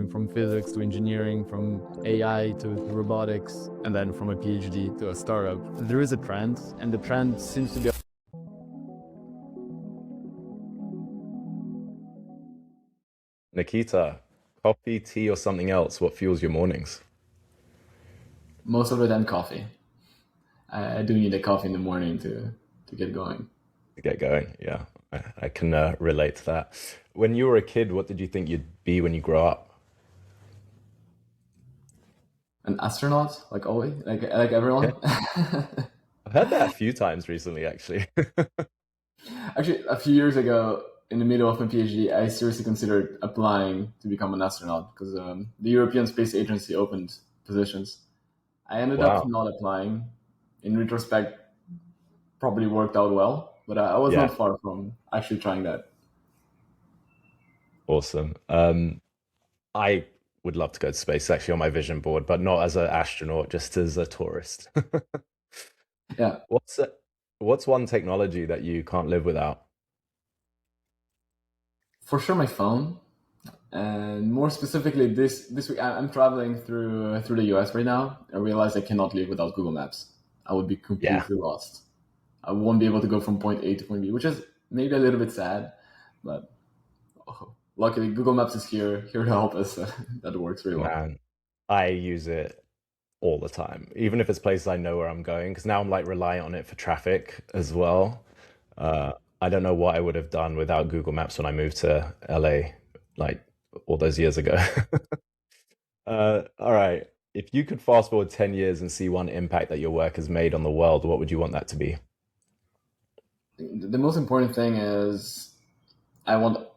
going from physics to engineering, from AI to robotics, and then from a PhD to a startup. There is a trend, and the trend seems to be... Nikita, coffee, tea, or something else? What fuels your mornings? Most of the time, coffee. I do need a coffee in the morning to get going. To get going, yeah, I can relate to that. When you were a kid, what did you think you'd be when you grow up? An astronaut, like always, like Yeah, everyone. I've heard that a few times recently, actually. Actually, a few years ago, in the middle of my PhD, I seriously considered applying to become an astronaut because the European Space Agency opened positions. I ended up Wow. not applying. In retrospect, probably worked out well, but I was Yeah, not far from actually trying that. awesome. I would love to go to space, it's actually on my vision board, but not as an astronaut, just as a tourist. Yeah, What's uh, what's one technology that you can't live without? for sure, my phone. And more specifically, this week I'm traveling through the US right now. I realized I cannot live without Google Maps. I would be Yeah, completely lost. I won't be able to go from point A to point B, which is maybe a little bit sad, but luckily Google Maps is here to help us. That works really well. man, I use it all the time, even if it's places I know where I'm going, because now I'm like reliant on it for traffic as well. Uh, I don't know what I would have done without Google Maps when I moved to LA, like all those years ago. All right. If you could fast forward 10 years and see one impact that your work has made on the world, what would you want that to be? The most important thing is I want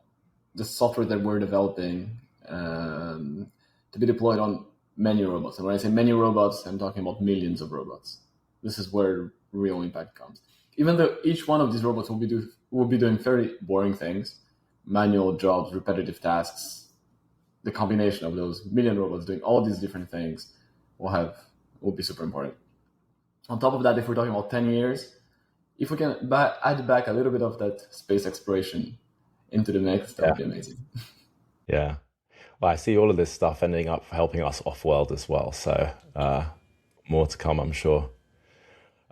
the software that we're developing to be deployed on many robots. And when I say many robots, I'm talking about millions of robots. This is where real impact comes. Even though each one of these robots will be doing very boring things, manual jobs, repetitive tasks, the combination of those million robots doing all these different things will be super important. On top of that, if we're talking about 10 years, if we can add back a little bit of that space exploration into the mix, that would Yeah. be amazing. Yeah. Well, I see all of this stuff ending up helping us off-world as well. So more to come, I'm sure.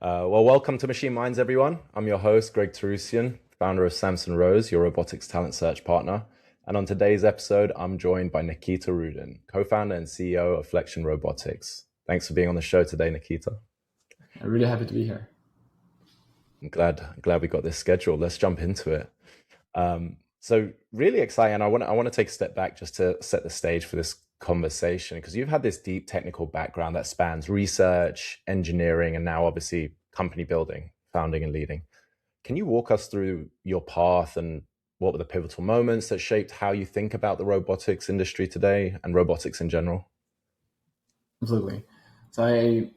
Well, welcome to Machine Minds, everyone. I'm your host, Greg Terusian, founder of Samson Rose, your robotics talent search partner. And on today's episode, I'm joined by Nikita Rudin, co-founder and CEO of Flexion Robotics. Thanks for being on the show today, Nikita. I'm really happy to be here. I'm glad we got this scheduled. Let's jump into it. So really exciting. I want to take a step back just to set the stage for this conversation because you've had this deep technical background that spans research, engineering, and now obviously company building, founding and leading. Can you walk us through your path and what were the pivotal moments that shaped how you think about the robotics industry today and robotics in general? Absolutely. So I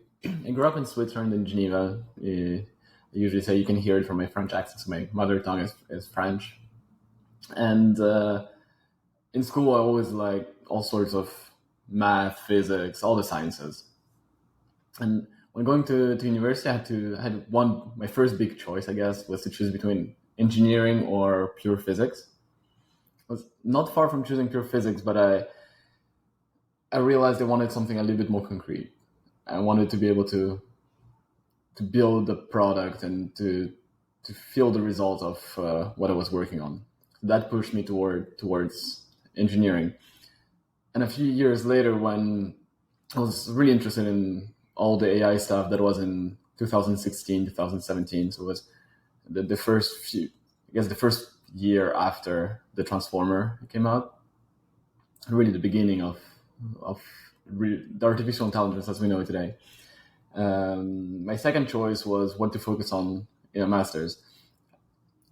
grew up in Switzerland in Geneva. I usually say you can hear it from my French accent. So my mother tongue is French. And in school, I always liked all sorts of math, physics, all the sciences. And when going to university, I had my first big choice, I guess, was to choose between engineering or pure physics. I was not far from choosing pure physics, but I realized I wanted something a little bit more concrete. I wanted to be able to build the product and to feel the results of what I was working on. That pushed me towards engineering. And a few years later, when I was really interested in all the AI stuff, that was in 2016, 2017. So it was the first few, I guess the first year after the Transformer came out, really the beginning of the artificial intelligence as we know it today. My second choice was what to focus on in a master's.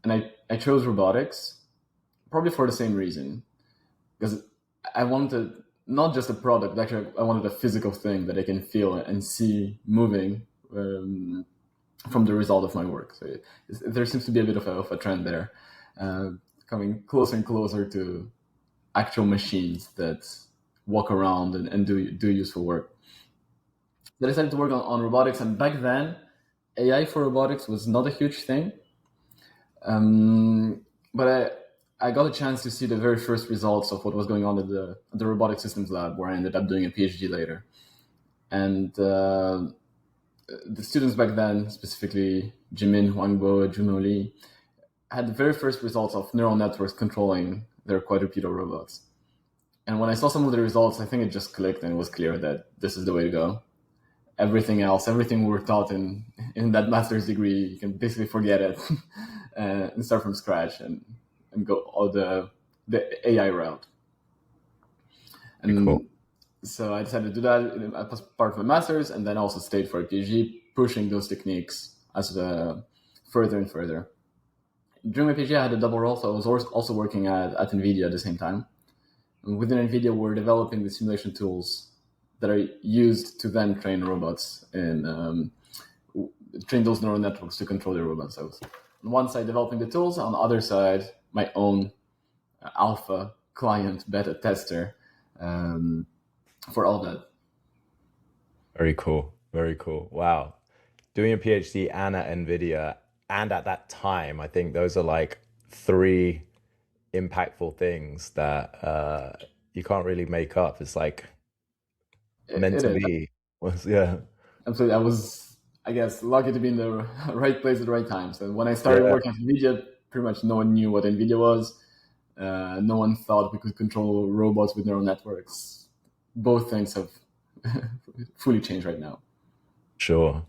And I chose robotics, probably for the same reason, because I wanted not just a product, actually, I wanted a physical thing that I can feel and see moving from the result of my work. So there seems to be a bit of a trend there, uh, coming closer and closer to actual machines that walk around and do useful work. So I decided to work on robotics, and back then, AI for robotics was not a huge thing. But I got a chance to see the very first results of what was going on at the robotic systems lab, where I ended up doing a PhD later. And the students back then, specifically Jimin Huangbo, Juno Lee, had the very first results of neural networks controlling their quadrupedal robots. And when I saw some of the results, I think it just clicked and it was clear that this is the way to go. Everything else, everything we were taught in that master's degree, you can basically forget it and start from scratch and go all the AI route. And Cool. so I decided to do that as part of my master's, and then also stayed for a PhD, pushing those techniques as further and further. During my PhD, I had a double role, so I was also working at NVIDIA at the same time. And within NVIDIA, we're developing the simulation tools that are used to then train robots and train those neural networks to control the robots. So on one side, developing the tools, on the other side, my own alpha client beta tester for all that. Very cool. Very cool. Wow. Doing a PhD and at NVIDIA, and at that time, I think those are like three impactful things that you can't really make up. It's like meant It to is. be. Yeah. Absolutely. I was, I guess, lucky to be in the right place at the right time. So when I started Yeah. working at NVIDIA, pretty much no one knew what NVIDIA was. No one thought we could control robots with neural networks. Both things have fully changed right now. Sure.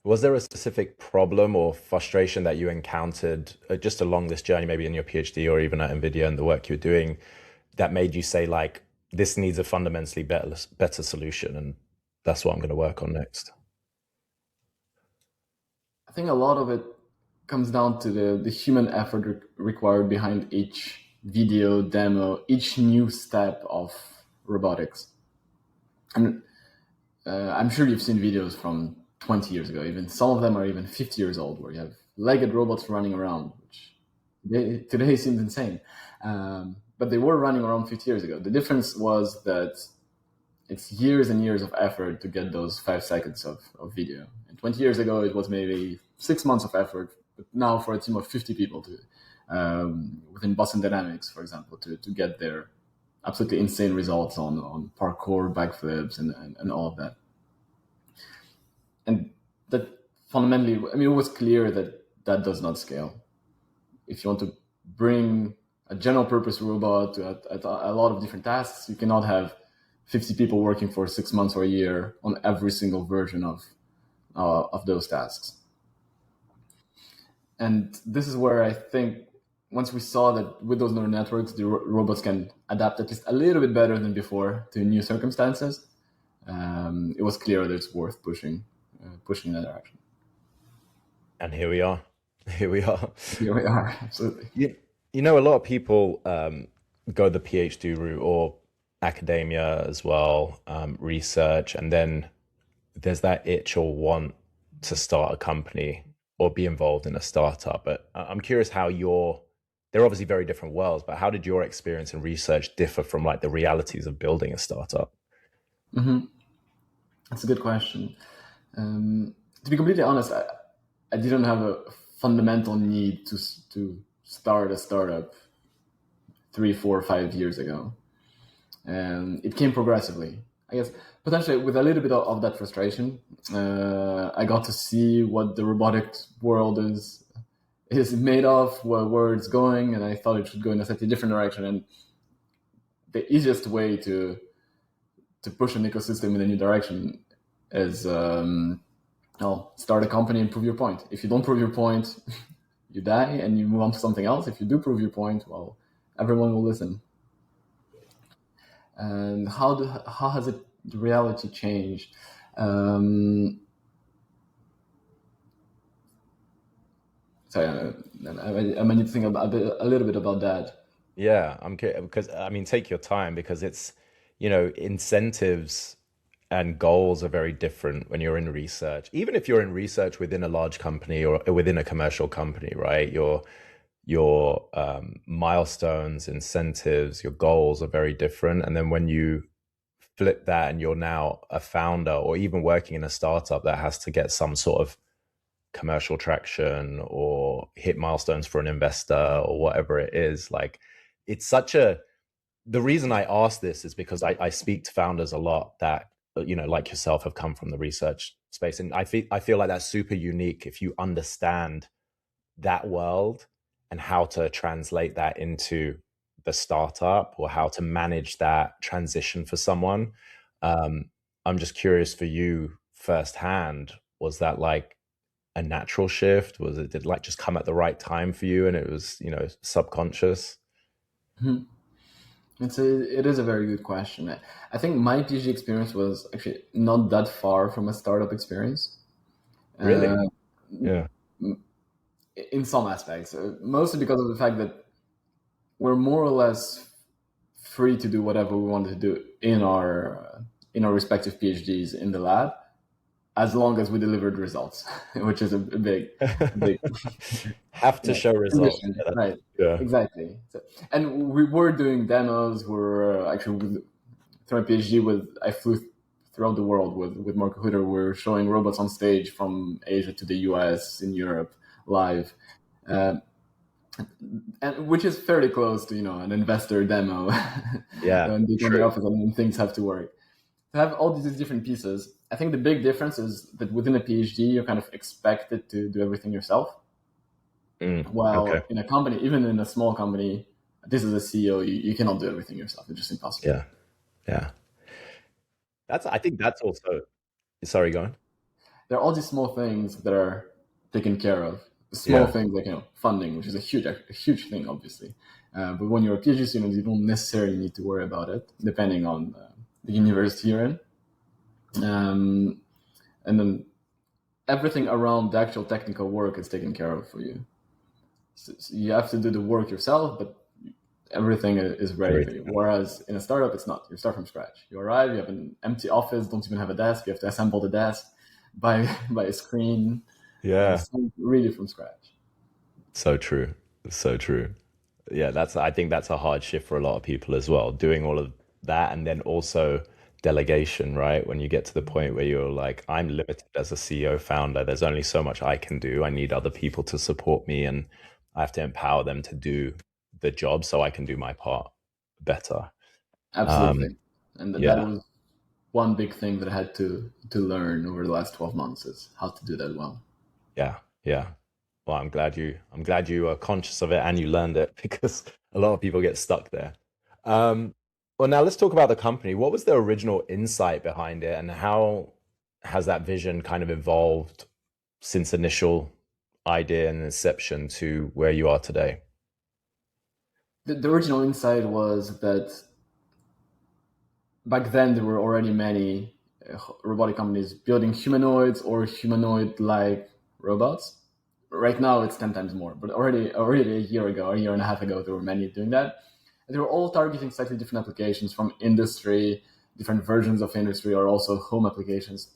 Was there a specific problem or frustration that you encountered just along this journey, maybe in your PhD or even at NVIDIA and the work you were doing, that made you say, like, this needs a fundamentally better solution, and that's what I'm going to work on next? I think a lot of it comes down to the human effort required behind each video demo, each new step of robotics. And I'm sure you've seen videos from 20 years ago. Even some of them are even 50 years old, where you have legged robots running around, which today seems insane. But they were running around 50 years ago. The difference was that it's years and years of effort to get those 5 seconds of video. And 20 years ago, it was maybe 6 months of effort. But now, for a team of 50 people, within Boston Dynamics, for example, to get their absolutely insane results on parkour, backflips, and all of that. And that fundamentally, I mean, it was clear that that does not scale. If you want to bring a general purpose robot to a lot of different tasks, you cannot have 50 people working for 6 months or a year on every single version of those tasks. And this is where I think once we saw that with those neural networks, the robots can adapt at least a little bit better than before to new circumstances, it was clear that it's worth pushing in that direction. And here we are. Here we are. Here we are, absolutely. You know, a lot of people go the PhD route or academia as well, research, and then there's that itch or want to start a company or be involved in a startup. But I'm curious how they're obviously very different worlds, but how did your experience in research differ from like the realities of building a startup? Mm-hmm. That's a good question. To be completely honest, I didn't have a fundamental need to start a startup 3, 4, 5 years ago. And it came progressively. I guess potentially with a little bit of that frustration, I got to see what the robotic world is made of, where it's going, and I thought it should go in a slightly different direction. And the easiest way to push an ecosystem in a new direction is start a company and prove your point. If you don't prove your point, you die and you move on to something else. If you do prove your point, well, everyone will listen. And how has the reality changed? Sorry, I might need to think a little bit about that. Yeah, I'm curious because I mean, take your time because it's, incentives and goals are very different when you're in research. Even if you're in research within a large company or within a commercial company, right? Your milestones, incentives, your goals are very different. And then when you flip that and you're now a founder or even working in a startup that has to get some sort of commercial traction or hit milestones for an investor or whatever it is. Like, it's such a, the reason I ask this is because I speak to founders a lot that, like yourself, have come from the research space. And I feel like that's super unique if you understand that world and how to translate that into the startup or how to manage that transition for someone. I'm just curious for you firsthand, was that like a natural shift? Did it like just come at the right time for you and it was, subconscious? Mhm. It is a very good question. I think my PhD experience was actually not that far from a startup experience. Really? Uh, Yeah. in some aspects, mostly because of the fact that we're more or less free to do whatever we want to do in our respective PhDs in the lab, as long as we delivered results, which is a big Have to show results. condition, Yeah. right? Yeah. Exactly. And we were doing demos. We're actually through my PhD I flew throughout the world with Mark Hooter. We're showing robots on stage from Asia to the US, in Europe, live. And which is fairly close to an investor demo Yeah. and they come to the True. office and things have to work. To have all these different pieces, I think the big difference is that within a PhD you're kind of expected to do everything yourself. While Okay. in a company, even in a small company, this is a CEO, you cannot do everything yourself. It's just impossible. Yeah. Yeah. I think that's also, sorry, go on. There are all these small things that are taken care of. Small Yeah. things like funding, which is a huge thing, obviously. But when you're a PhD student, you don't necessarily need to worry about it, depending on the university you're in. And then everything around the actual technical work is taken care of for you. So you have to do the work yourself, but everything is ready for you. Whereas in a startup, it's not. You start from scratch. You arrive, you have an empty office, don't even have a desk. You have to assemble the desk, buy a screen. Yeah. Really from scratch. So true. So true. Yeah, I think that's a hard shift for a lot of people as well, doing all of that and then also delegation, right? When you get to the point where you're like, I'm limited as a CEO founder, there's only so much I can do. I need other people to support me and I have to empower them to do the job so I can do my part better. Absolutely. And that Yeah. was one big thing that I had to learn over the last 12 months is how to do that well. Yeah. Yeah. Well, I'm glad you are conscious of it and you learned it because a lot of people get stuck there. Well, now let's talk about the company. What was the original insight behind it and how has that vision kind of evolved since initial idea and inception to where you are today? The original insight was that back then there were already many robotic companies building humanoids or humanoid-like robots. Right now it's 10 times more, but already a year and a half ago, there were many doing that. And they were all targeting slightly different applications from industry, different versions of industry, or also home applications.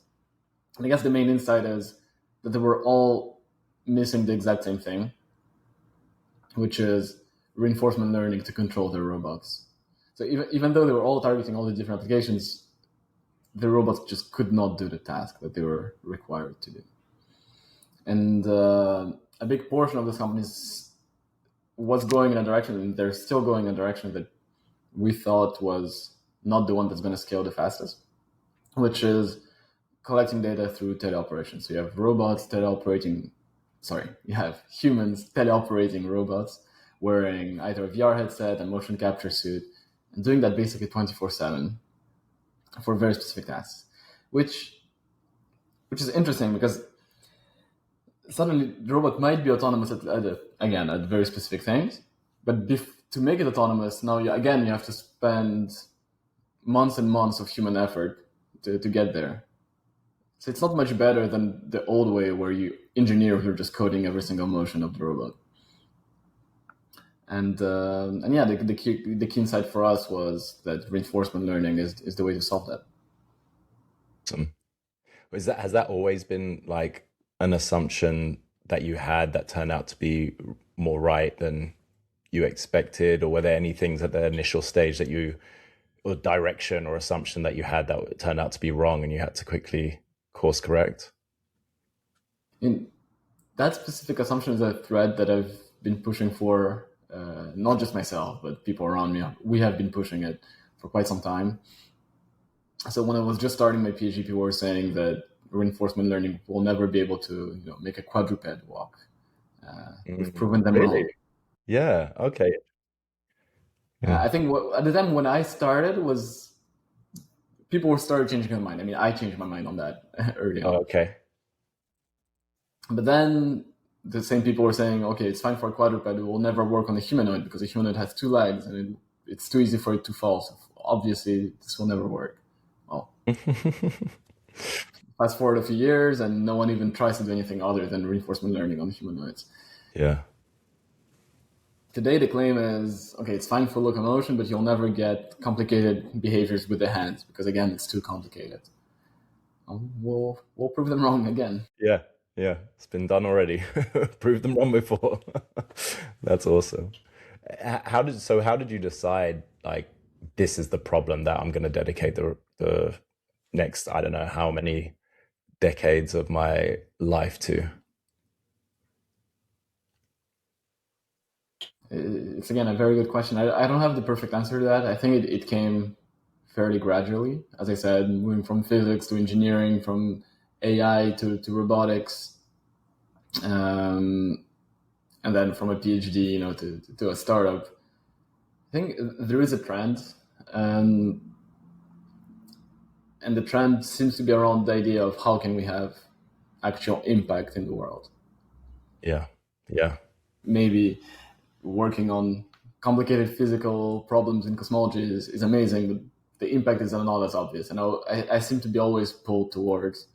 And I guess the main insight is that they were all missing the exact same thing, which is reinforcement learning to control their robots. So even though they were all targeting all the different applications, the robots just could not do the task that they were required to do. And a big portion of those companies was going in a direction, and they're still going in a direction that we thought was not the one that's going to scale the fastest, which is collecting data through teleoperation. So you have you have humans teleoperating robots wearing either a VR headset, a motion capture suit, and doing that basically 24/7 for very specific tasks, which is interesting because suddenly the robot might be autonomous at very specific things, but to make it autonomous, now you have to spend months and months of human effort to get there. So it's not much better than the old way where you you're just coding every single motion of the robot. And yeah, the key insight for us was that reinforcement learning is the way to solve that. Awesome. Has that always been like an assumption that you had that turned out to be more right than you expected, or were there any things at the initial stage or direction or assumption that you had that turned out to be wrong and you had to quickly course correct? that specific assumption is a thread that I've been pushing for, not just myself, but people around me. We have been pushing it for quite some time. So when I was just starting my PhD, people were saying that reinforcement learning will never be able to make a quadruped walk. We've proven them Really? wrong. Yeah. Okay. Yeah. I think at the time when I started was people started changing their mind. I mean, I changed my mind on that early on. Oh, okay. But then the same people were saying, okay, it's fine for a quadruped. It will never work on a humanoid because a humanoid has 2 legs and it's too easy for it to fall. So obviously, this will never work. Well, fast forward a few years and no one even tries to do anything other than reinforcement learning on humanoids. Yeah. Today, the claim is, okay, it's fine for locomotion, but you'll never get complicated behaviors with the hands because, again, it's too complicated. We'll prove them wrong again. Yeah. Yeah. It's been done already. Proved them wrong before. That's awesome. How did you decide, like, this is the problem that I'm going to dedicate the next, I don't know how many decades of my life to? It's, again, a very good question. I don't have the perfect answer to that. I think it came fairly gradually. As I said, moving from physics to engineering, from AI to robotics, and then from a PhD, to a startup. I think there is a trend, and the trend seems to be around the idea of how can we have actual impact in the world. Yeah. Yeah. Maybe working on complicated physical problems in cosmology is amazing, but the impact is not as obvious. And I seem to be always pulled towards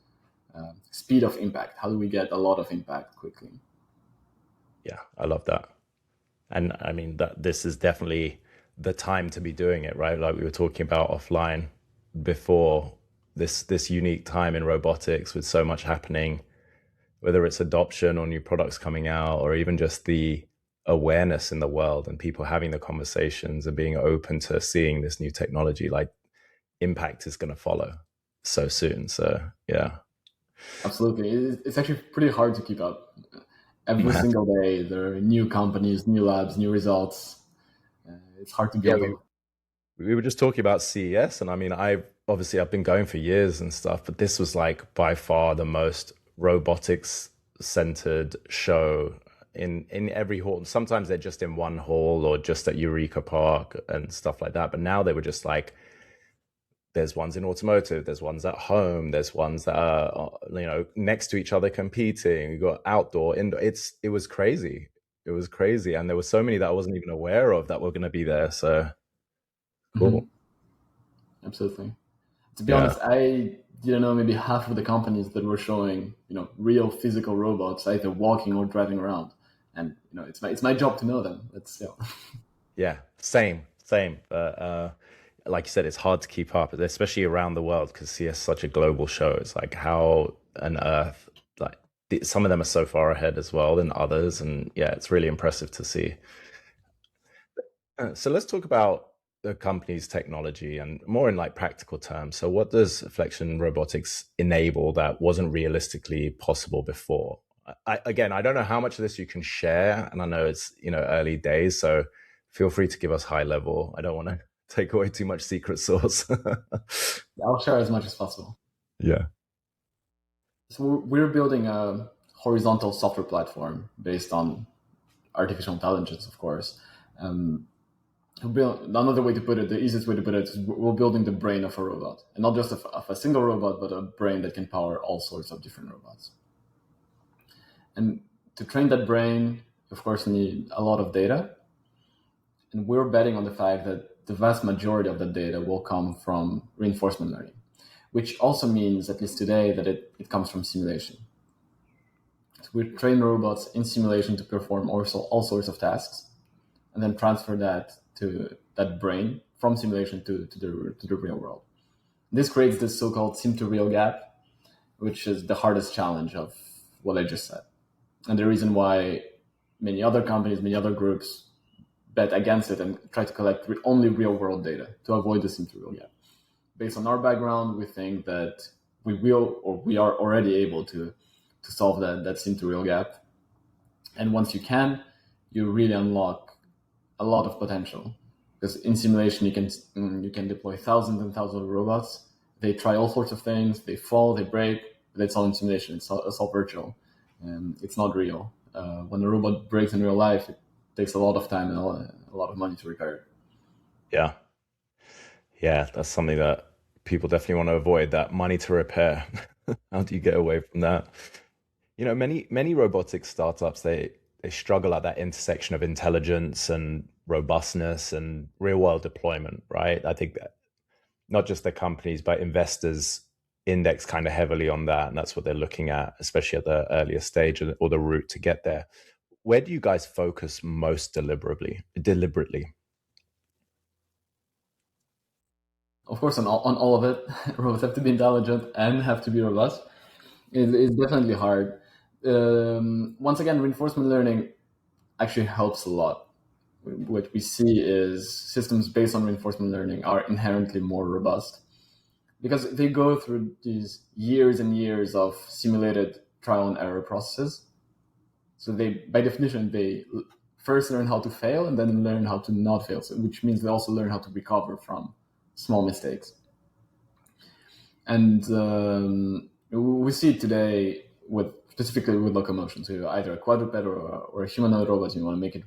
speed of impact. How do we get a lot of impact quickly? Yeah, I love that. And I mean that this is definitely the time to be doing it, right? Like we were talking about offline before, this unique time in robotics with so much happening, whether it's adoption or new products coming out, or even just the awareness in the world and people having the conversations and being open to seeing this new technology, like impact is going to follow so soon. So yeah. Absolutely. It's actually pretty hard to keep up. Every single day, there are new companies, new labs, new results. It's hard to Yeah, build. we were just talking about CES, and I mean, I've been going for years and stuff, but this was like by far the most robotics centered show in every hall. Sometimes they're just in one hall or just at Eureka Park and stuff like that. But now they were just like, there's ones in automotive, there's ones at home, there's ones that are next to each other competing. You got outdoor, indoor. It was crazy. It was crazy, and there were so many that I wasn't even aware of that were going to be there. So cool. Mm-hmm. Absolutely. To be honest, I didn't know maybe half of the companies that were showing real physical robots either walking or driving around, and it's my job to know them. Yeah, same. Like you said, it's hard to keep up, especially around the world, because CES is such a global show. It's like, how on earth, like some of them are so far ahead as well than others, and yeah, it's really impressive to see. So let's talk about the company's technology and more in like practical terms. So what does Flexion Robotics enable that wasn't realistically possible before? I don't know how much of this you can share, and I know it's early days, so feel free to give us high level. I don't want to take away too much secret sauce. I'll share as much as possible. Yeah. So we're building a horizontal software platform based on artificial intelligence, of course. Another way to put it, the easiest way to put it, is we're building the brain of a robot, and not just of a single robot, but a brain that can power all sorts of different robots. And to train that brain, of course, you need a lot of data. And we're betting on the fact that the vast majority of that data will come from reinforcement learning, which also means, at least today, that it comes from simulation. So we train robots in simulation to perform all sorts of tasks, and then transfer that to that brain from simulation to the real world. This creates this so-called sim-to-real gap, which is the hardest challenge of what I just said. And the reason why many other companies, many other groups bet against it and try to collect only real-world data to avoid the sim-to-real gap. Based on our background, we think that we are already able to solve that sim-to-real gap. And once you can, you really unlock a lot of potential. Because in simulation, you can deploy thousands and thousands of robots. They try all sorts of things. They fall, they break. But it's all in simulation. It's all virtual, and it's not real. When a robot breaks in real life, it takes a lot of time and a lot of money to repair it. Yeah. Yeah, that's something that people definitely want to avoid, that money to repair. How do you get away from that? Many robotics startups, they struggle at that intersection of intelligence and robustness and real world deployment, right? I think that not just the companies, but investors index kind of heavily on that, and that's what they're looking at, especially at the earlier stage or the route to get there. Where do you guys focus most deliberately? Of course, on all of it, robots have to be intelligent and have to be robust. It's definitely hard. Once again, reinforcement learning actually helps a lot. What we see is systems based on reinforcement learning are inherently more robust because they go through these years and years of simulated trial and error processes. So they, by definition, they first learn how to fail and then learn how to not fail, which means they also learn how to recover from small mistakes. And we see it today specifically with locomotion. So either a quadruped or a humanoid robot, you want to make it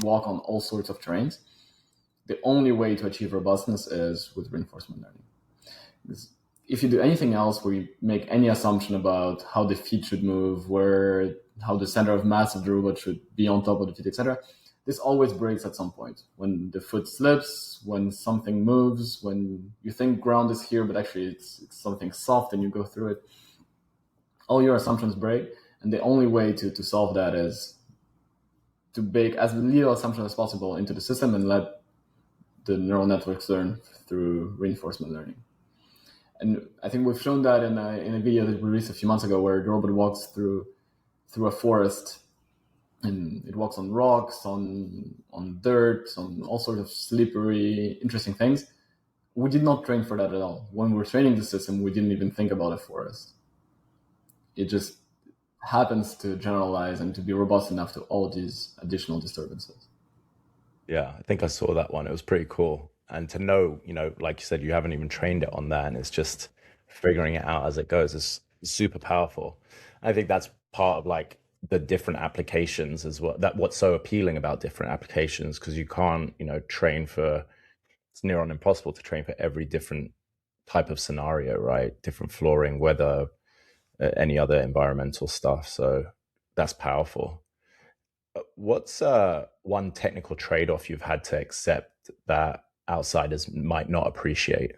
walk on all sorts of terrains. The only way to achieve robustness is with reinforcement learning. Because if you do anything else where you make any assumption about how the feet should move, how the center of mass of the robot should be on top of the feet, etc., this always breaks at some point. When the foot slips, when something moves, when you think ground is here, but actually it's something soft and you go through it, all your assumptions break. And the only way to solve that is to bake as little assumption as possible into the system and let the neural networks learn through reinforcement learning. And I think we've shown that in a video that we released a few months ago, where the robot walks through a forest, and it walks on rocks, on dirt, on all sorts of slippery, interesting things. We did not train for that at all. When we were training the system, we didn't even think about a forest. It just happens to generalize and to be robust enough to all these additional disturbances. Yeah, I think I saw that one. It was pretty cool. And to know, like you said, you haven't even trained it on that, and it's just figuring it out as it goes is super powerful. I think that's part of like the different applications as well. What's so appealing about different applications, because you can't, train for, it's near on impossible to train for every different type of scenario, right? Different flooring, weather, any other environmental stuff. So that's powerful. What's one technical trade-off you've had to accept that outsiders might not appreciate?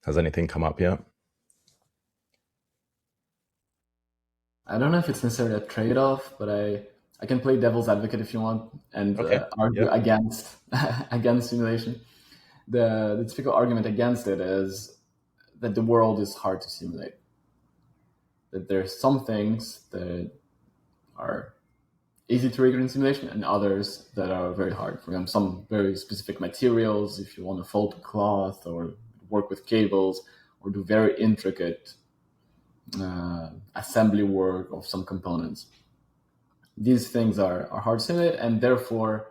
Has anything come up yet? I don't know if it's necessarily a trade-off, but I can play devil's advocate if you want and argue against simulation. The typical argument against it is that the world is hard to simulate. That there's some things that are easy to rigor in simulation and others that are very hard. For example, some very specific materials, if you want to fold a cloth or work with cables or do very intricate assembly work of some components. These things are hard to simulate, and therefore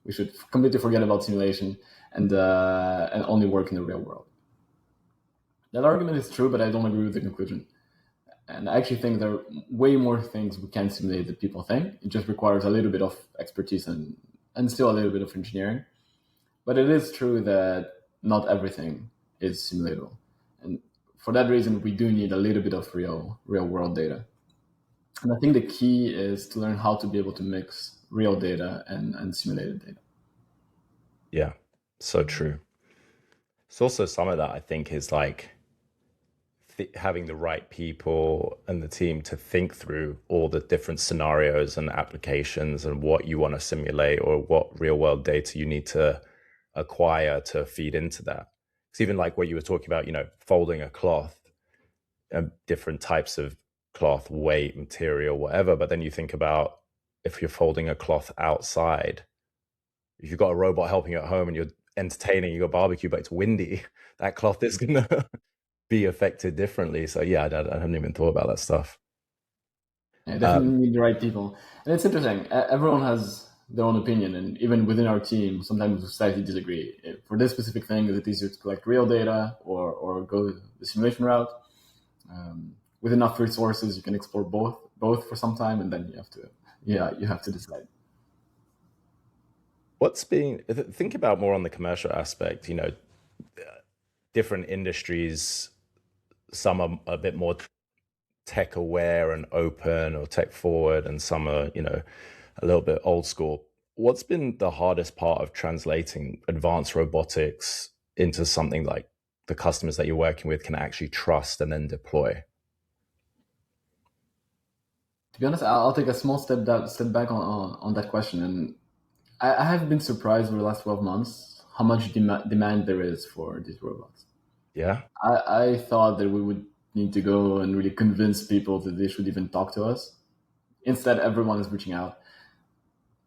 we should completely forget about simulation and only work in the real world. That argument is true, but I don't agree with the conclusion. And I actually think there are way more things we can simulate than people think. It just requires a little bit of expertise and still a little bit of engineering. But it is true that not everything is simulatable. And for that reason, we do need a little bit of real world data. And I think the key is to learn how to be able to mix real data and simulated data. Yeah, so true. It's also some of that, I think, is like having the right people and the team to think through all the different scenarios and applications and what you want to simulate or what real world data you need to acquire to feed into that. It's even like what you were talking about, folding a cloth, different types of cloth, weight, material, whatever. But then you think about if you're folding a cloth outside, if you've got a robot helping you at home and you're entertaining, you got barbecue, but it's windy, that cloth is gonna be affected differently. So yeah, I hadn't even thought about that stuff. Yeah, definitely need the right people. And it's interesting. Everyone has their own opinion, and even within our team, sometimes we slightly disagree. For this specific thing, is it easier to collect real data or go the simulation route? With enough resources, you can explore both for some time, and then you have to decide. Think about more on the commercial aspect, different industries, some are a bit more tech aware and open or tech forward, and some are, a little bit old school. What's been the hardest part of translating advanced robotics into something like the customers that you're working with can actually trust and then deploy? To be honest, I'll take a small step back on that question, and I have been surprised over the last 12 months how much demand there is for these robots. Yeah. I thought that we would need to go and really convince people that they should even talk to us. Instead, everyone is reaching out.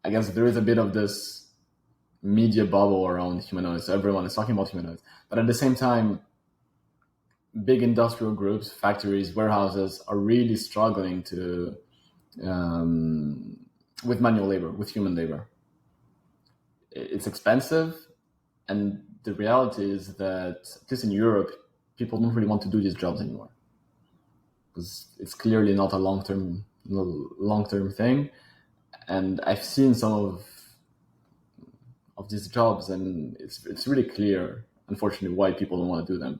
I guess there is a bit of this media bubble around humanoids. So everyone is talking about humanoids. But at the same time, big industrial groups, factories, warehouses are really struggling with manual labor, with human labor. It's expensive. And the reality is that, at least in Europe, people don't really want to do these jobs anymore, because it's clearly not a long-term thing. And I've seen some of these jobs, and it's really clear, unfortunately, why people don't want to do them.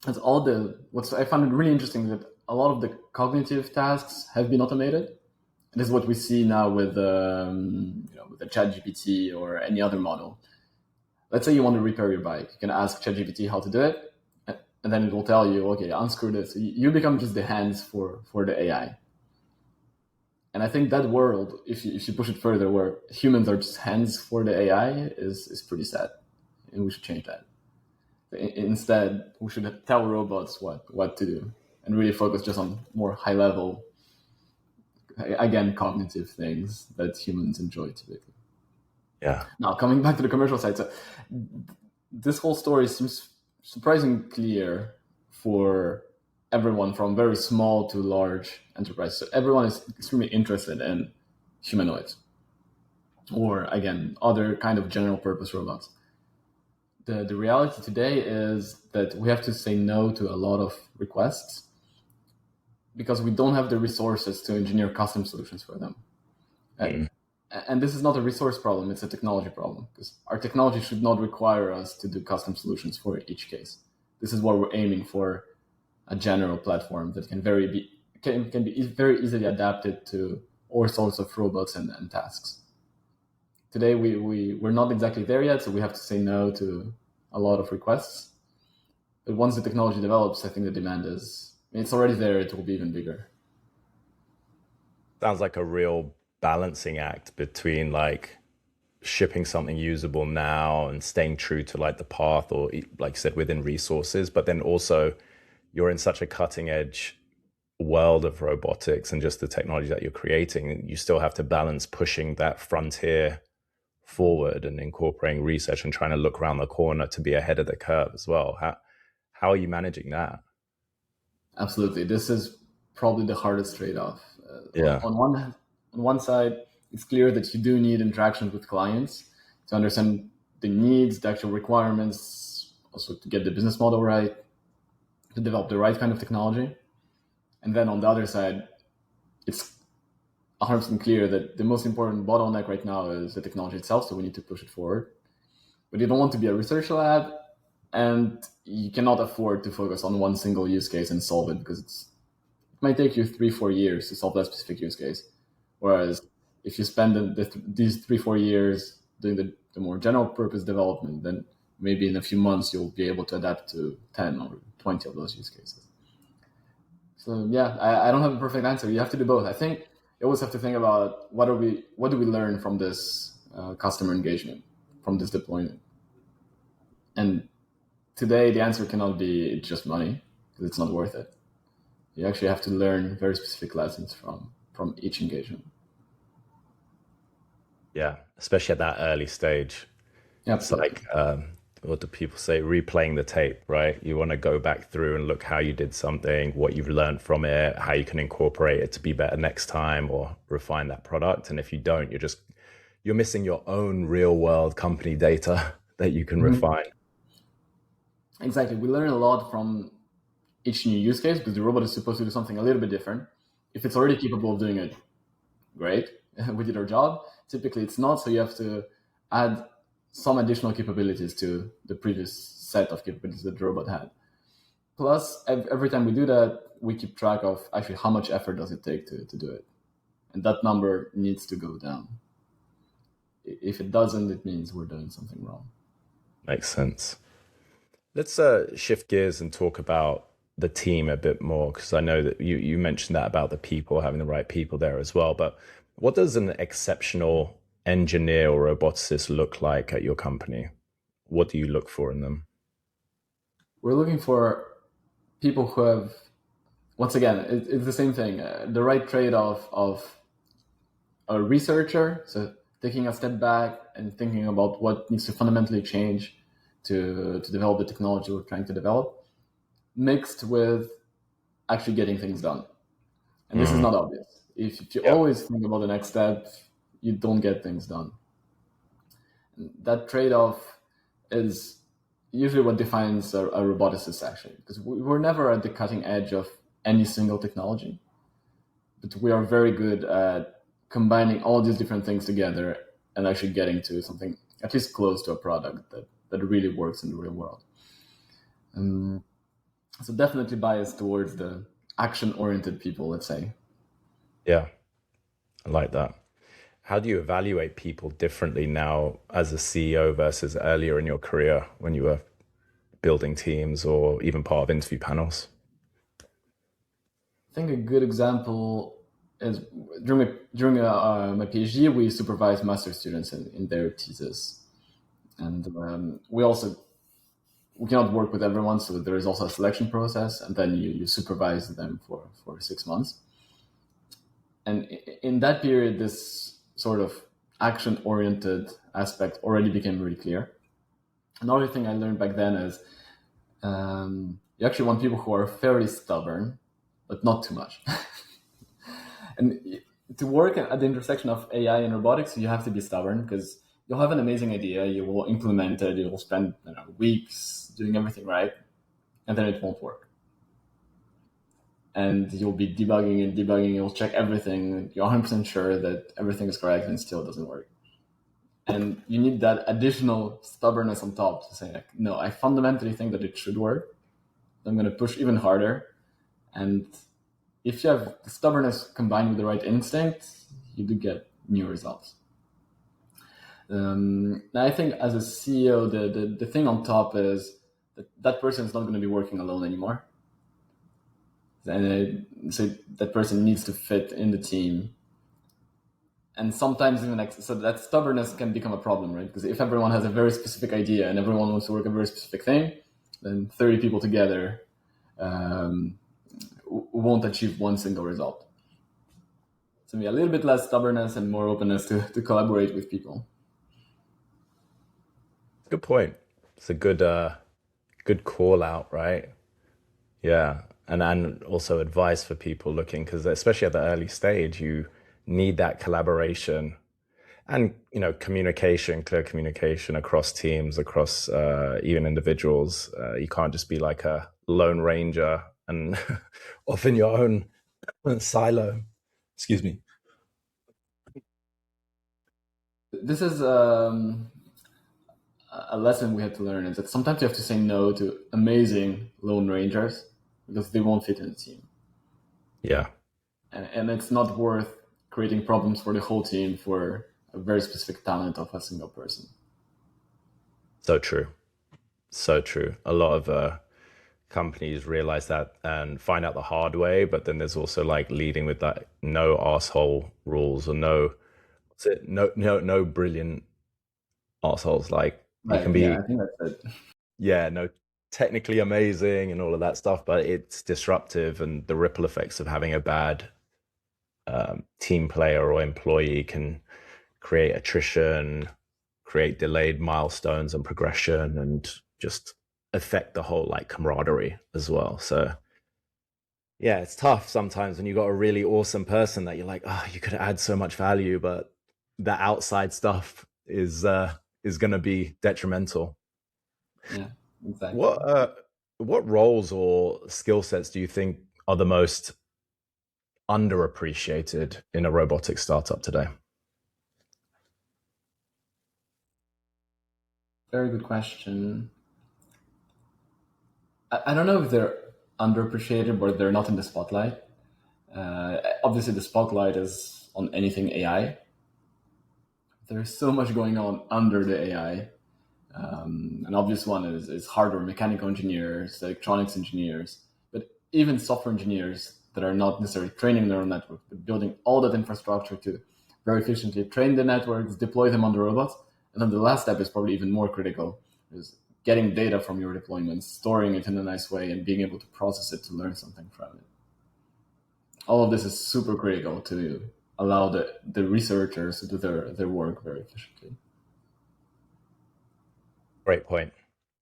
It's what I found really interesting is that a lot of the cognitive tasks have been automated. And this is what we see now with the ChatGPT or any other model. Let's say you want to repair your bike. You can ask ChatGPT how to do it, and then it will tell you, okay, unscrew this. You become just the hands for the AI. And I think that world, if you push it further, where humans are just hands for the AI, is pretty sad. And we should change that. Instead, we should tell robots what to do and really focus just on more high level, again, cognitive things that humans enjoy typically. Yeah. Now, coming back to the commercial side, so this whole story seems surprisingly clear for everyone from very small to large enterprise. So everyone is extremely interested in humanoids or, again, other kind of general purpose robots. The reality today is that we have to say no to a lot of requests because we don't have the resources to engineer custom solutions for them. And this is not a resource problem, it's a technology problem, because our technology should not require us to do custom solutions for each case. This is what we're aiming for, a general platform that can be very easily adapted to all sorts of robots and tasks. Today, we're not exactly there yet, so we have to say no to a lot of requests. But once the technology develops, I think the demand it's already there, it will be even bigger. Sounds like a real balancing act between like shipping something usable now and staying true to like the path, or like you said, within resources, but then also you're in such a cutting edge world of robotics and just the technology that you're creating. You still have to balance pushing that frontier forward and incorporating research and trying to look around the corner to be ahead of the curve as well. How are you managing that? Absolutely. This is probably the hardest trade-off. On one side, it's clear that you do need interactions with clients to understand the needs, the actual requirements, also to get the business model right, to develop the right kind of technology. And then on the other side, it's 100% clear that the most important bottleneck right now is the technology itself, so we need to push it forward. But you don't want to be a research lab, and you cannot afford to focus on one single use case and solve it, because it might take you 3-4 years to solve that specific use case. Whereas if you spend these 3-4 years doing the more general purpose development, then maybe in a few months you'll be able to adapt to 10 or 20 of those use cases. So yeah, I don't have a perfect answer. You have to do both. I think you always have to think about what do we learn from this customer engagement, from this deployment. And today the answer cannot be just money, because it's not worth it. You actually have to learn very specific lessons from each engagement. Yeah, especially at that early stage. Yeah, it's like what do people say, replaying the tape, right? You want to go back through and look how you did something, what you've learned from it, how you can incorporate it to be better next time or refine that product. And if you don't, you're missing your own real world company data that you can refine. Exactly. We learn a lot from each new use case because the robot is supposed to do something a little bit different. If it's already capable of doing it, great. We did our job. Typically, it's not. So you have to add some additional capabilities to the previous set of capabilities that the robot had. Plus, every time we do that, we keep track of actually how much effort does it take to do it. And that number needs to go down. If it doesn't, it means we're doing something wrong. Makes sense. Let's shift gears and talk about the team a bit more, because I know that you mentioned that about the people, having the right people there as well. But what does an exceptional engineer or roboticist look like at your company? What do you look for in them? We're looking for people who have, once again, it's the same thing, the right trade-off of a researcher, so taking a step back and thinking about what needs to fundamentally change to develop the technology we're trying to develop, mixed with actually getting things done. And this is not obvious. If you always think about the next step, you don't get things done. That trade-off is usually what defines a roboticist, actually, because we're never at the cutting edge of any single technology, but we are very good at combining all these different things together and actually getting to something at least close to a product that really works in the real world. So definitely biased towards the action-oriented people, let's say. Yeah, I like that. How do you evaluate people differently now as a CEO versus earlier in your career when you were building teams or even part of interview panels? I think a good example is during my PhD, we supervised master students in their thesis. And we cannot work with everyone, so there is also a selection process, and then you supervise them for 6 months. And in that period, this sort of action-oriented aspect already became really clear. Another thing I learned back then is you actually want people who are fairly stubborn, but not too much. And to work at the intersection of AI and robotics, you have to be stubborn because you'll have an amazing idea, you will implement it, you will spend weeks doing everything right, and then it won't work. And you'll be debugging, you'll check everything, you're 100% sure that everything is correct, and still doesn't work. And you need that additional stubbornness on top to say, like, no, I fundamentally think that it should work. I'm going to push even harder. And if you have the stubbornness combined with the right instinct, you do get new results. Now, I think as a CEO, the thing on top is that person is not going to be working alone anymore. And so that person needs to fit in the team. And sometimes even so that stubbornness can become a problem, right? Because if everyone has a very specific idea and everyone wants to work a very specific thing, then 30 people together won't achieve one single result. So a little bit less stubbornness and more openness to collaborate with people. Good point. It's a good call out, right? Yeah. And also advice for people looking, because especially at the early stage, you need that collaboration and communication, clear communication across teams, across even individuals. You can't just be like a lone ranger and off in your own silo. Excuse me. This is a lesson we had to learn, is that sometimes you have to say no to amazing lone rangers because they won't fit in the team. Yeah. And it's not worth creating problems for the whole team for a very specific talent of a single person. So true. So true. A lot of companies realize that and find out the hard way, but then there's also like leading with that no asshole rules or no brilliant assholes. Like you can be, yeah, I think that's it. Yeah, no, technically amazing and all of that stuff, but it's disruptive, and the ripple effects of having a bad team player or employee can create attrition, create delayed milestones and progression and just affect the whole like camaraderie as well. So yeah, it's tough sometimes when you got a really awesome person that you're like, oh, you could add so much value, but the outside stuff is going to be detrimental. Yeah, exactly. What roles or skill sets do you think are the most underappreciated in a robotics startup today? Very good question. I don't know if they're underappreciated, but they're not in the spotlight. Obviously, the spotlight is on anything AI. There's so much going on under the AI. An obvious one is hardware, mechanical engineers, electronics engineers, but even software engineers that are not necessarily training neural networks, but building all that infrastructure to very efficiently train the networks, deploy them on the robots. And then the last step is probably even more critical, is getting data from your deployments, storing it in a nice way, and being able to process it to learn something from it. All of this is super critical to allow the researchers to do their work very efficiently. Great point.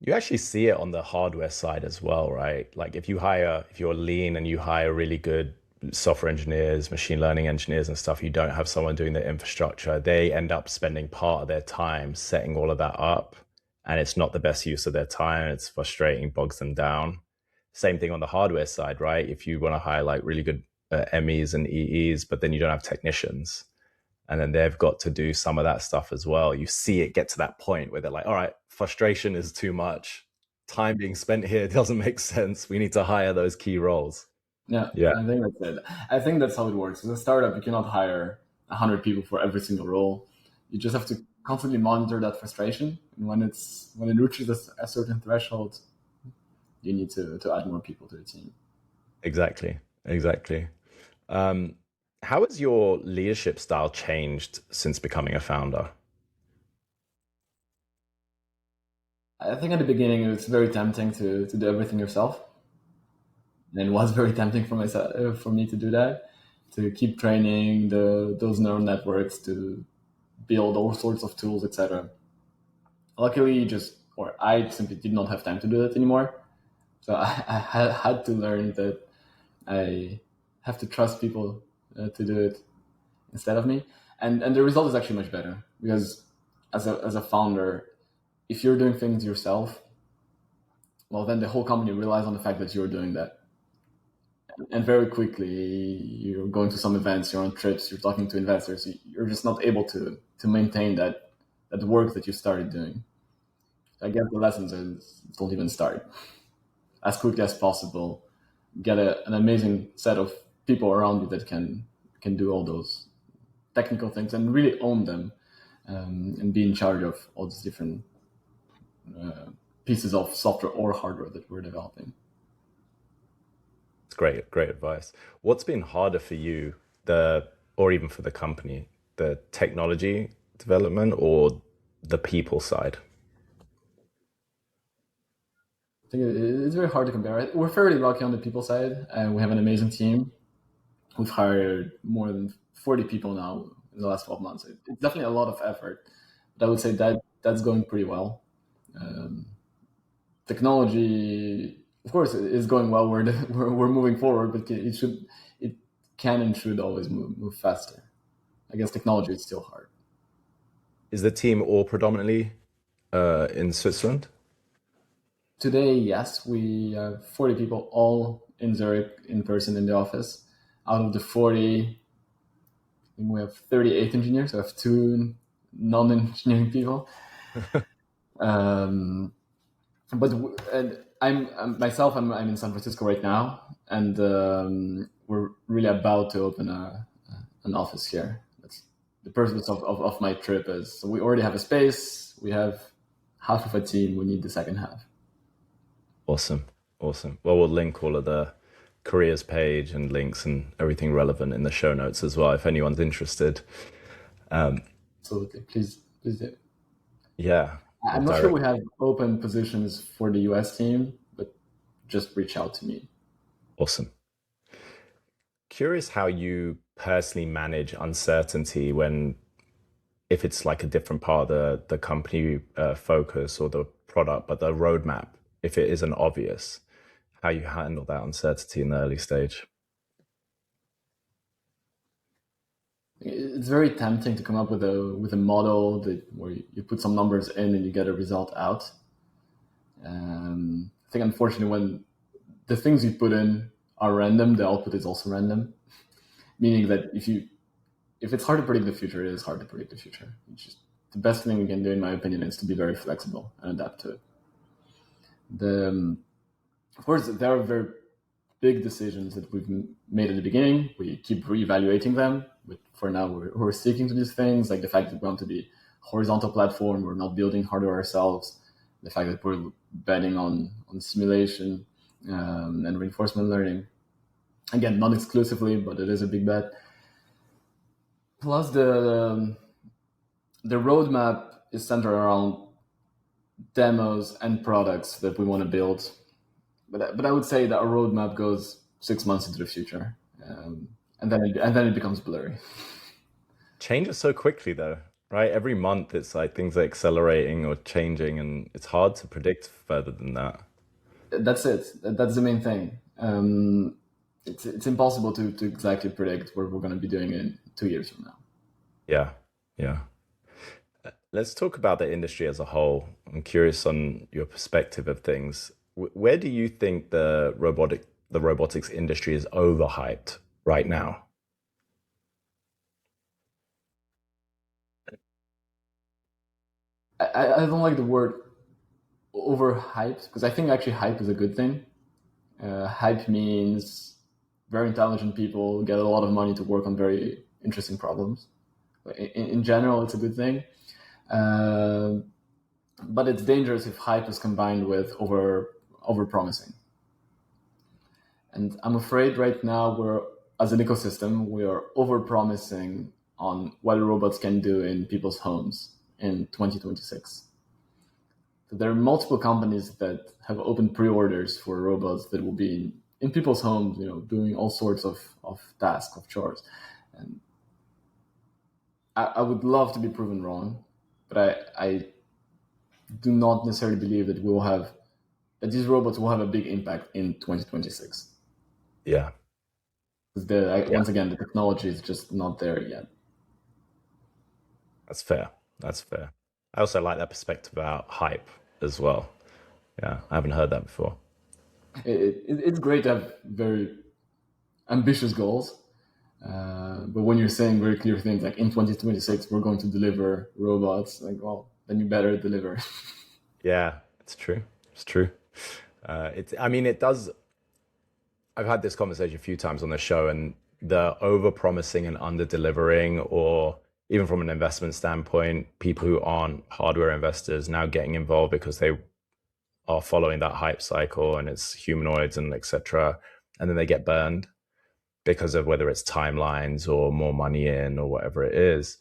You actually see it on the hardware side as well, right? Like if you're lean and you hire really good software engineers, machine learning engineers and stuff, you don't have someone doing the infrastructure, they end up spending part of their time setting all of that up. And it's not the best use of their time. It's frustrating, bogs them down. Same thing on the hardware side, right? If you want to hire like really good MEs and EEs, but then you don't have technicians, and then they've got to do some of that stuff as well. You see it get to that point where they're like, all right, frustration is too much. Time being spent here doesn't make sense. We need to hire those key roles. Yeah, I think that's it. I think that's how it works. As a startup, you cannot hire 100 people for every single role. You just have to constantly monitor that frustration. And when it reaches a certain threshold, you need to add more people to the team. Exactly. How has your leadership style changed since becoming a founder? I think at the beginning it was very tempting to do everything yourself. And it was very tempting for me to do that, to keep training those neural networks, to build all sorts of tools, etc. Luckily, I simply did not have time to do that anymore. So I had to learn that I have to trust people to do it instead of me, and the result is actually much better, because as a founder, if you're doing things yourself, well, then the whole company relies on the fact that you're doing that. And very quickly, you're going to some events, you're on trips, you're talking to investors, you're just not able to maintain that work that you started doing. I guess the lessons is don't even start. As quickly as possible, get an amazing set of people around you that can do all those technical things and really own them, and be in charge of all these different pieces of software or hardware that we're developing. It's great advice. What's been harder for you, or even for the company, the technology development or the people side? I think it's very hard to compare. We're fairly lucky on the people side, and we have an amazing team. We've hired more than 40 people now in the last 12 months. It's definitely a lot of effort, but I would say that's going pretty well. Technology, of course, is going well. We're moving forward, but it can and should always move faster. I guess technology is still hard. Is the team all predominantly in Switzerland? Today, yes, we have 40 people all in Zurich in person in the office. Out of the 40, I think we have 38 engineers. So I have 2 non-engineering people. But I'm myself. I'm in San Francisco right now, and we're really about to open an office here. That's the purpose of my trip. Is so we already have a space. We have half of a team. We need the second half. Awesome. Well, we'll link all of the careers page and links and everything relevant in the show notes as well, if anyone's interested. Absolutely. Please do. Yeah. I'm not sure we have open positions for the US team, but just reach out to me. Awesome. Curious how you personally manage uncertainty when if it's like a different part of the company focus or the product, but the roadmap, if it isn't obvious, how you handle that uncertainty in the early stage. It's very tempting to come up with a model where you put some numbers in and you get a result out. I think unfortunately when the things you put in are random, the output is also random. Meaning that if it's hard to predict the future, it is hard to predict the future. It's just, the best thing we can do, in my opinion, is to be very flexible and adapt to it. Of course, there are very big decisions that we've made at the beginning. We keep reevaluating them. But for now, we're sticking to these things, like the fact that we want to be horizontal platform. We're not building hardware ourselves. The fact that we're betting on simulation and reinforcement learning. Again, not exclusively, but it is a big bet. Plus, the roadmap is centered around demos and products that we want to build. But I would say that our roadmap goes 6 months into the future, and then it becomes blurry. Changes so quickly, though, right? Every month, it's like things are accelerating or changing, and it's hard to predict further than that. That's it. That's the main thing. It's impossible to exactly predict what we're going to be doing in 2 years from now. Yeah, yeah. Let's talk about the industry as a whole. I'm curious on your perspective of things. Where do you think the robotics industry is overhyped right now? I don't like the word overhyped because I think actually hype is a good thing. Hype means very intelligent people get a lot of money to work on very interesting problems. In general, it's a good thing. But it's dangerous if hype is combined with over promising. And I'm afraid right now as an ecosystem, we are over promising on what robots can do in people's homes in 2026. So there are multiple companies that have opened pre-orders for robots that will be in people's homes, doing all sorts of tasks, of chores. And I would love to be proven wrong, but I do not necessarily believe that that these robots will have a big impact in 2026. Yeah. Once again, the technology is just not there yet. That's fair. That's fair. I also like that perspective about hype as well. Yeah, I haven't heard that before. It's great to have very ambitious goals, but when you're saying very clear things like in 2026 we're going to deliver robots, like, well, then you better deliver. Yeah, it's true. It's true. It does. I've had this conversation a few times on the show, and the over-promising and under-delivering, or even from an investment standpoint, people who aren't hardware investors now getting involved because they are following that hype cycle and it's humanoids and etc. And then they get burned because of whether it's timelines or more money in or whatever it is.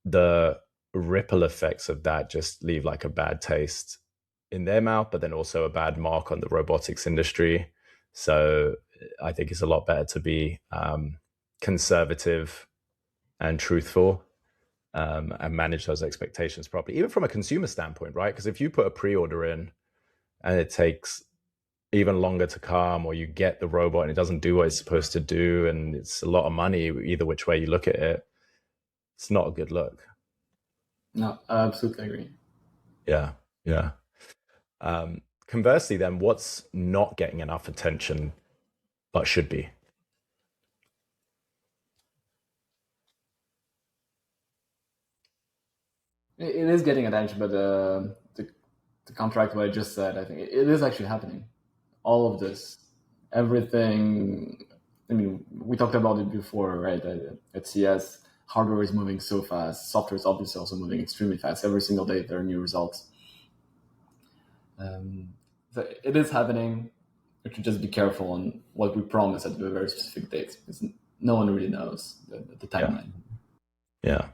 The ripple effects of that just leave like a bad taste in their mouth, but then also a bad mark on the robotics industry. So I think it's a lot better to be conservative and truthful and manage those expectations properly, even from a consumer standpoint, right? Because if you put a pre-order in and it takes even longer to come, or you get the robot and it doesn't do what it's supposed to do, and it's a lot of money, either which way you look at it, it's not a good look. No, I absolutely agree. Yeah, yeah. Conversely, then, what's not getting enough attention but should be? It is getting attention, but to contract what I just said, I think it is actually happening. All of this, everything. I mean, we talked about it before, right? At CS, hardware is moving so fast. Software is obviously also moving extremely fast. Every single day, there are new results. So it is happening. We should just be careful on what we promise at a very specific date, because no one really knows the timeline. Yeah.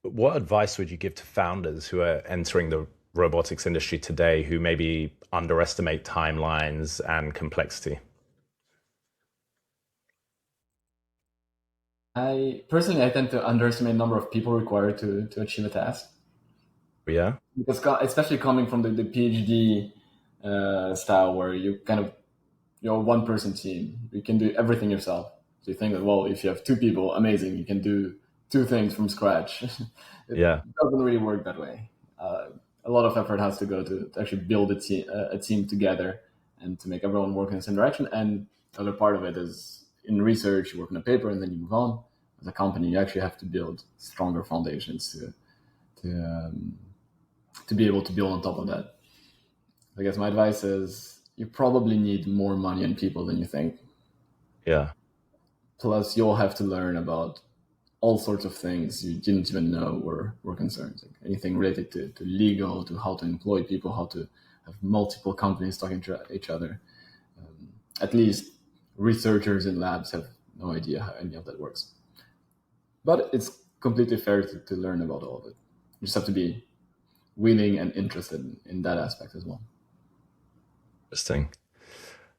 What advice would you give to founders who are entering the robotics industry today who maybe underestimate timelines and complexity? I personally, I tend to underestimate the number of people required to achieve a task. Yeah. Because especially coming from the PhD style where you kind of, you're a one person team, you can do everything yourself. So you think that, well, if you have two people, amazing, you can do two things from scratch. It Yeah. doesn't really work that way. A lot of effort has to go to actually build a team together and to make everyone work in the same direction. And the other part of it is in research, you work on a paper and then you move on. As a company, you actually have to build stronger foundations to be able to build on top of that. I guess my advice is you probably need more money and people than you think. Yeah. Plus, you'll have to learn about all sorts of things you didn't even know were concerns. Like anything related to legal, to how to employ people, how to have multiple companies talking to each other. At least researchers in labs have no idea how any of that works. But it's completely fair to learn about all of it. You just have to be willing and interested in that aspect as well. Interesting.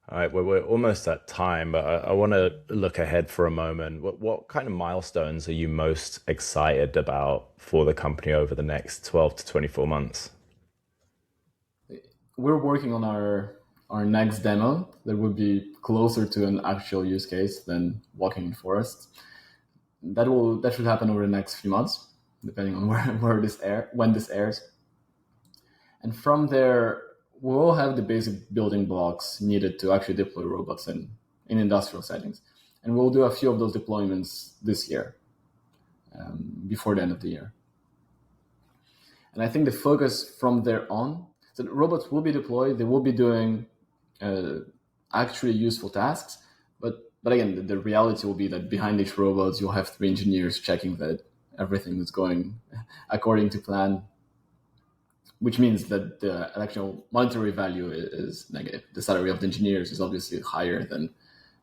All right, well, we're almost at time, but I want to look ahead for a moment. What kind of milestones are you most excited about for the company over the next 12 to 24 months? We're working on our next demo that would be closer to an actual use case than walking in forests. That should happen over the next few months, depending on when this airs. And from there, we'll have the basic building blocks needed to actually deploy robots in industrial settings. And we'll do a few of those deployments this year, before the end of the year. And I think the focus from there on, so the robots will be deployed, they will be doing actually useful tasks, but again, the reality will be that behind each robot, you'll have 3 engineers checking that everything is going according to plan, which means that the actual monetary value is negative. The salary of the engineers is obviously higher than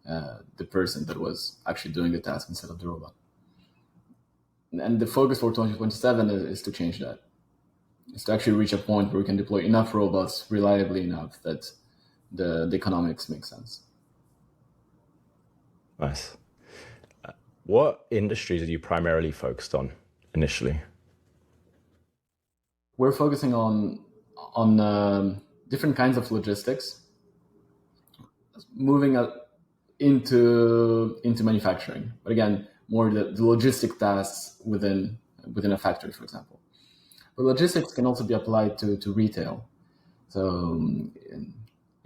the person that was actually doing the task instead of the robot. And the focus for 2027 is to change that. Is to actually reach a point where we can deploy enough robots reliably enough that the economics make sense. Nice. What industries are you primarily focused on initially? We're focusing on different kinds of logistics, moving into manufacturing. But again, more the logistic tasks within a factory, for example. But logistics can also be applied to retail. So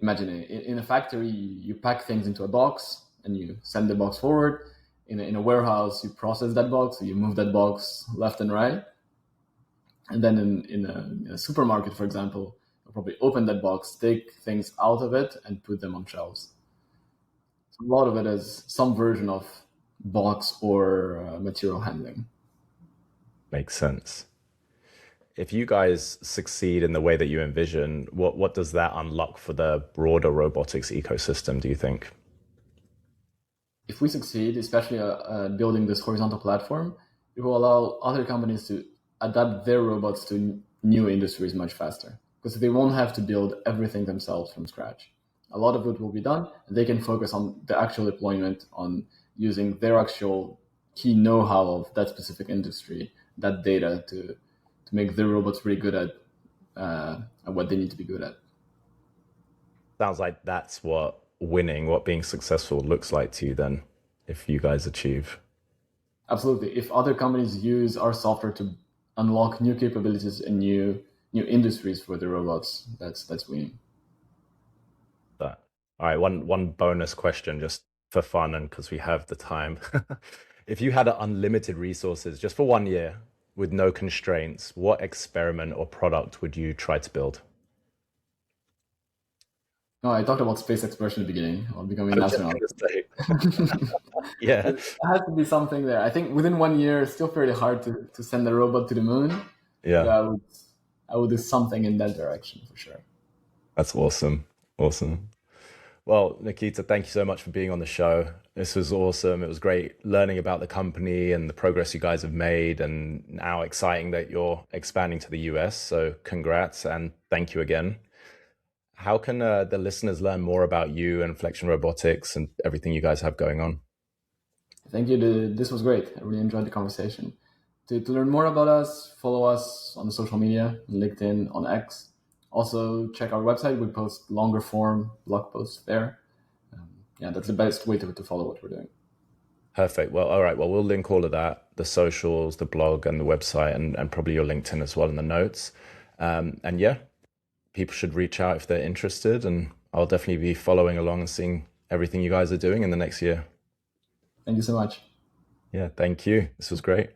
imagine in a factory, you pack things into a box and you send the box forward. In a warehouse, you process that box, so you move that box left and right. And then in a supermarket, for example, you'll probably open that box, take things out of it, and put them on shelves. So a lot of it is some version of box or material handling. Makes sense. If you guys succeed in the way that you envision, what does that unlock for the broader robotics ecosystem, do you think? If we succeed, especially building this horizontal platform, it will allow other companies to adapt their robots to new industries much faster, because they won't have to build everything themselves from scratch. A lot of it will be done, and they can focus on the actual deployment, on using their actual key know-how of that specific industry, that data to make their robots really good at what they need to be good at. Sounds like that's what being successful looks like to you then, if you guys achieve. Absolutely. If other companies use our software to unlock new capabilities and new industries for the robots, that's winning. That. All right, one bonus question just for fun and because we have the time. If you had unlimited resources just for 1 year with no constraints, what experiment or product would you try to build? No, I talked about space exploration at the beginning, or becoming an astronaut. Yeah. It has to be something there. I think within 1 year, it's still fairly hard to send a robot to the moon. Yeah. But I would do something in that direction for sure. That's awesome. Awesome. Well, Nikita, thank you so much for being on the show. This was awesome. It was great learning about the company and the progress you guys have made, and now exciting that you're expanding to the US. So congrats and thank you again. How can the listeners learn more about you and Flexion Robotics and everything you guys have going on? Thank you. This was great. I really enjoyed the conversation. To learn more about us, follow us on the social media, LinkedIn, on X. Also, check our website. We post longer form blog posts there. Yeah, that's the best way to follow what we're doing. Perfect. Well, all right. Well, we'll link all of that, the socials, the blog, and the website, and probably your LinkedIn as well in the notes. And yeah, people should reach out if they're interested. And I'll definitely be following along and seeing everything you guys are doing in the next year. Thank you so much. Yeah, thank you. This was great.